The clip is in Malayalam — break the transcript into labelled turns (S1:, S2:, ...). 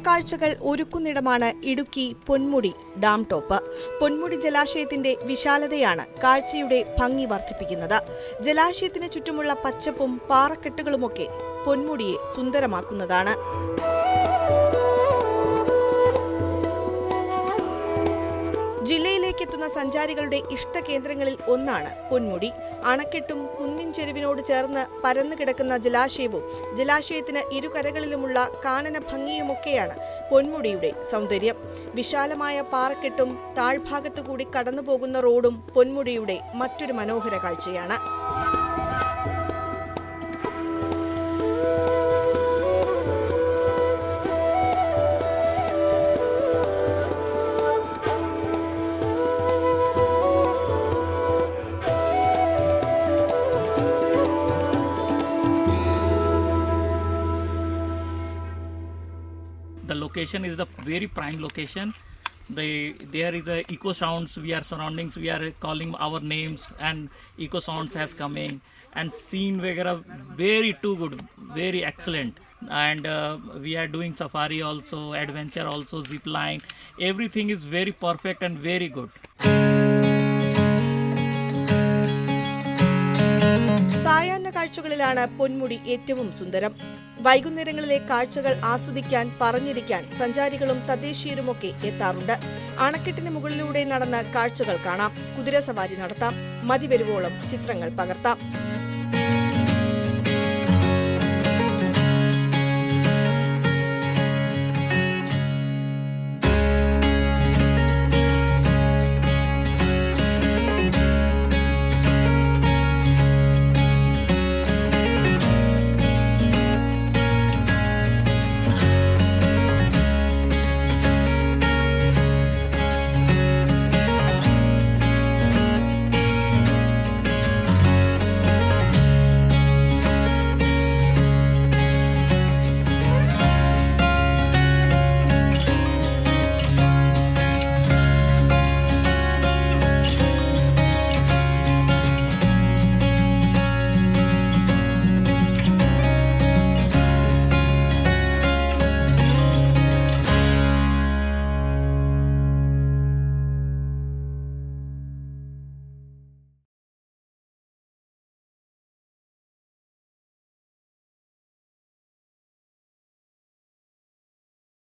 S1: കാഴ്ചകൾ ഒരുക്കുന്നിടമാണ് ഇടുക്കി പൊന്മുടി ഡാം ടോപ്പ്. പൊന്മുടി ജലാശയത്തിന്റെ വിശാലതയാണ് കാഴ്ചയുടെ ഭംഗി വർദ്ധിപ്പിക്കുന്നത്. ജലാശയത്തിന് ചുറ്റുമുള്ള പച്ചപ്പും പാറക്കെട്ടുകളുമൊക്കെ പൊന്മുടിയെ സുന്ദരമാക്കുന്നതാണ്. ജില്ലയിലേക്കെത്തുന്ന സഞ്ചാരികളുടെ ഇഷ്ടകേന്ദ്രങ്ങളിൽ ഒന്നാണ് പൊന്മുടി. അണക്കെട്ടും കുന്നിൻ ചെരുവിനോട് ചേർന്ന് പരന്നു കിടക്കുന്ന ജലാശയവും ജലാശയത്തിന് ഇരുകരകളിലുമുള്ള കാനന ഭംഗിയുമൊക്കെയാണ് പൊന്മുടിയുടെ സൗന്ദര്യം. വിശാലമായ പാറക്കെട്ടും താഴ്ഭാഗത്തുകൂടി കടന്നുപോകുന്ന റോഡും പൊന്മുടിയുടെ മറ്റൊരു മനോഹര കാഴ്ചയാണ്.
S2: The location is the very prime location. There is a eco sounds. We are surroundings. We are calling our names, and eco sounds has coming and scene vagara very too good, very excellent. And we are doing safari also, adventure also, zip line. Everything is very perfect and very good.
S1: സായാഹ്ന കാഴ്ചകളിലാണ് പൊന്മുടി ഏറ്റവും സുന്ദരം. വൈകുന്നേരങ്ങളിലെ കാഴ്ചകൾ ആസ്വദിക്കാൻ പറഞ്ഞിരിക്കാൻ സഞ്ചാരികളും തദ്ദേശീയരുമൊക്കെ എത്താറുണ്ട്. അണക്കെട്ടിന് മുകളിലൂടെ നടന്ന് കാഴ്ചകൾ കാണാം, കുതിരസവാരി നടത്താം, മതിവരുവോളം ചിത്രങ്ങൾ പകർത്താം.